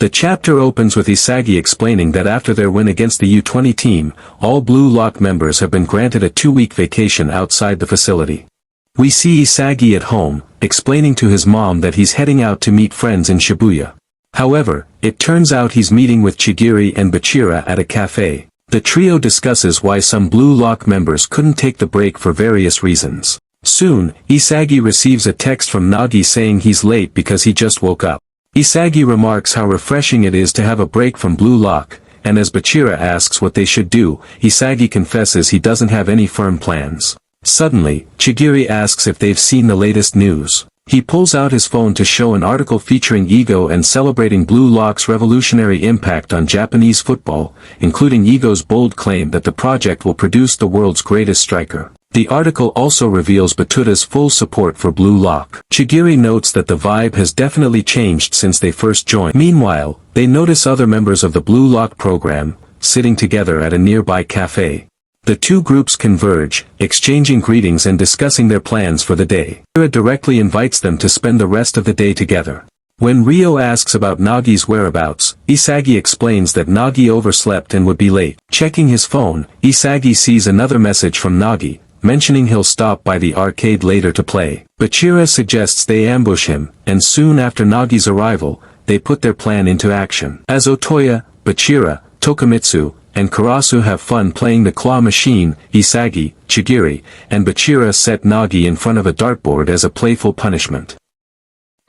The chapter opens with Isagi explaining that after their win against the U20 team, all Blue Lock members have been granted a 2-week vacation outside the facility. We see Isagi at home, explaining to his mom that he's heading out to meet friends in Shibuya. However, it turns out he's meeting with Chigiri and Bachira at a cafe. The trio discusses why some Blue Lock members couldn't take the break for various reasons. Soon, Isagi receives a text from Nagi saying he's late because he just woke up. Isagi remarks how refreshing it is to have a break from Blue Lock, and as Bachira asks what they should do, Isagi confesses he doesn't have any firm plans. Suddenly, Chigiri asks if they've seen the latest news. He pulls out his phone to show an article featuring Ego and celebrating Blue Lock's revolutionary impact on Japanese football, including Ego's bold claim that the project will produce the world's greatest striker. The article also reveals Batuta's full support for Blue Lock. Chigiri notes that the vibe has definitely changed since they first joined. Meanwhile, they notice other members of the Blue Lock program, sitting together at a nearby cafe. The two groups converge, exchanging greetings and discussing their plans for the day. Ira directly invites them to spend the rest of the day together. When Ryo asks about Nagi's whereabouts, Isagi explains that Nagi overslept and would be late. Checking his phone, Isagi sees another message from Nagi, mentioning he'll stop by the arcade later to play. Bachira suggests they ambush him, and soon after Nagi's arrival, they put their plan into action. As Otoya, Bachira, Tokumitsu, and Karasu have fun playing the claw machine, Isagi, Chigiri, and Bachira set Nagi in front of a dartboard as a playful punishment.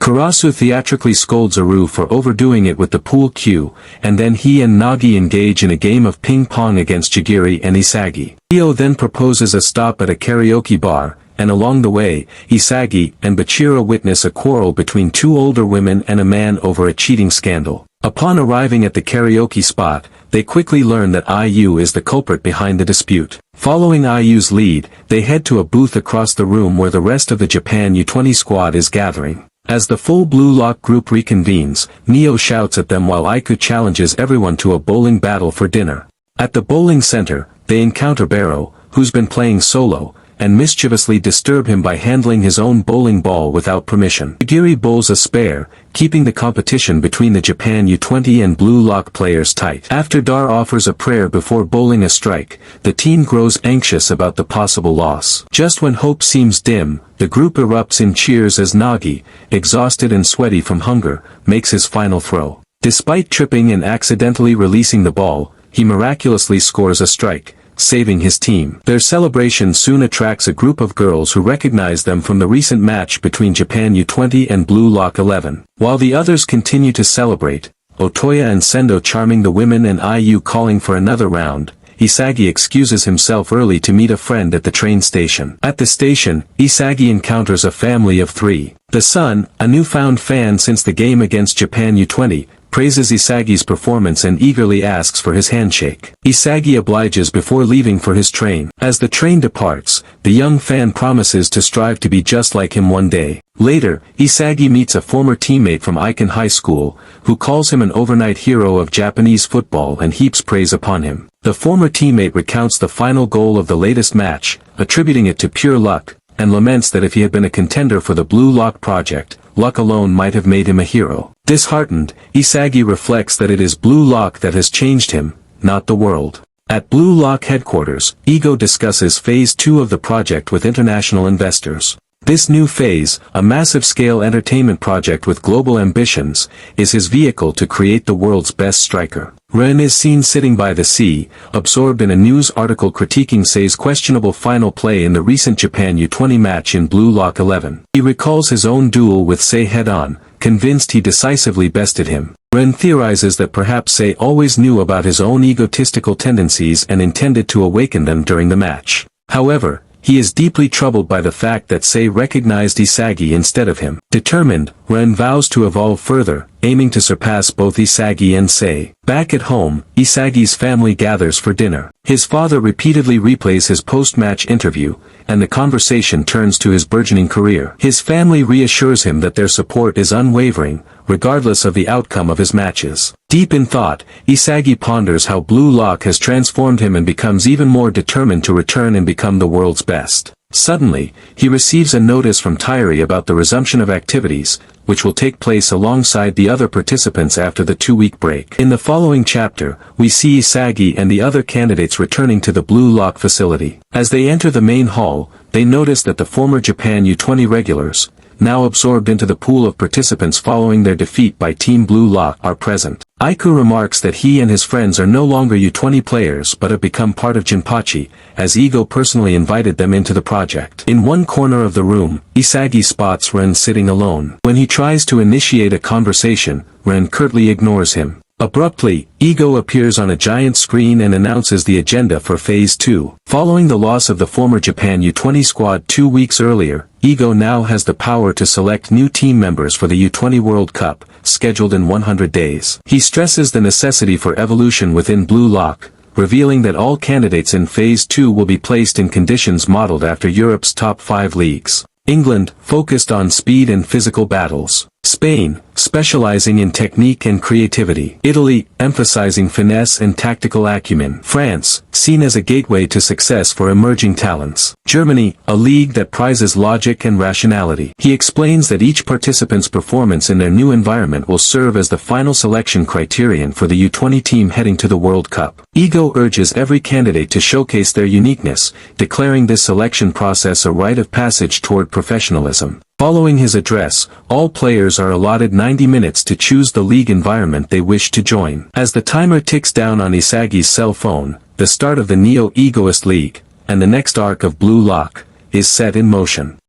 Karasu theatrically scolds Aru for overdoing it with the pool cue, and then he and Nagi engage in a game of ping-pong against Chigiri and Isagi. Ryo then proposes a stop at a karaoke bar, and along the way, Isagi and Bachira witness a quarrel between two older women and a man over a cheating scandal. Upon arriving at the karaoke spot, they quickly learn that IU is the culprit behind the dispute. Following IU's lead, they head to a booth across the room where the rest of the Japan U20 squad is gathering. As the full Blue Lock group reconvenes, Neo shouts at them while Iku challenges everyone to a bowling battle for dinner. At the bowling center, they encounter Barrow, who's been playing solo, and mischievously disturb him by handling his own bowling ball without permission. Chigiri bowls a spare, keeping the competition between the Japan U20 and Blue Lock players tight. After Dar offers a prayer before bowling a strike, the team grows anxious about the possible loss. Just when hope seems dim, the group erupts in cheers as Nagi, exhausted and sweaty from hunger, makes his final throw. Despite tripping and accidentally releasing the ball, he miraculously scores a strike, saving his team. Their celebration soon attracts a group of girls who recognize them from the recent match between Japan U20 and Blue Lock 11. While the others continue to celebrate, Otoya and Sendo charming the women and IU calling for another round, Isagi excuses himself early to meet a friend at the train station. At the station, Isagi encounters a family of 3. The son, a newfound fan since the game against Japan U20, praises Isagi's performance and eagerly asks for his handshake. Isagi obliges before leaving for his train. As the train departs, the young fan promises to strive to be just like him one day. Later, Isagi meets a former teammate from Icon High School, who calls him an overnight hero of Japanese football and heaps praise upon him. The former teammate recounts the final goal of the latest match, attributing it to pure luck, and laments that if he had been a contender for the Blue Lock project, luck alone might have made him a hero. Disheartened, Isagi reflects that it is Blue Lock that has changed him, not the world. At Blue Lock headquarters, Ego discusses Phase 2 of the project with international investors. This new phase, a massive-scale entertainment project with global ambitions, is his vehicle to create the world's best striker. Ren is seen sitting by the sea, absorbed in a news article critiquing Sei's questionable final play in the recent Japan U20 match in Blue Lock 11. He recalls his own duel with Sei head-on, convinced he decisively bested him. Ren theorizes that perhaps Sei always knew about his own egotistical tendencies and intended to awaken them during the match. However, he is deeply troubled by the fact that Sei recognized Isagi instead of him. Determined, Ren vows to evolve further, aiming to surpass both Isagi and Sei. Back at home, Isagi's family gathers for dinner. His father repeatedly replays his post-match interview, and the conversation turns to his burgeoning career. His family reassures him that their support is unwavering, regardless of the outcome of his matches. Deep in thought, Isagi ponders how Blue Lock has transformed him and becomes even more determined to return and become the world's best. Suddenly, he receives a notice from Tairi about the resumption of activities, which will take place alongside the other participants after the 2-week break. In the following chapter, we see Isagi and the other candidates returning to the Blue Lock facility. As they enter the main hall, they notice that the former Japan U20 regulars, now absorbed into the pool of participants following their defeat by Team Blue Lock, are present. Aiku remarks that he and his friends are no longer U20 players but have become part of Jinpachi, as Ego personally invited them into the project. In one corner of the room, Isagi spots Ren sitting alone. When he tries to initiate a conversation, Ren curtly ignores him. Abruptly, Ego appears on a giant screen and announces the agenda for Phase 2. Following the loss of the former Japan U20 squad 2 weeks earlier, Ego now has the power to select new team members for the U20 World Cup, scheduled in 100 days. He stresses the necessity for evolution within Blue Lock, revealing that all candidates in Phase 2 will be placed in conditions modeled after Europe's top 5 leagues. England, focused on speed and physical battles. Spain, specializing in technique and creativity. Italy, emphasizing finesse and tactical acumen. France, seen as a gateway to success for emerging talents. Germany, a league that prizes logic and rationality. He explains that each participant's performance in their new environment will serve as the final selection criterion for the U20 team heading to the World Cup. Ego urges every candidate to showcase their uniqueness, declaring this selection process a rite of passage toward professionalism. Following his address, all players are allotted 90 minutes to choose the league environment they wish to join. As the timer ticks down on Isagi's cell phone, the start of the Neoegoist League, and the next arc of Blue Lock, is set in motion.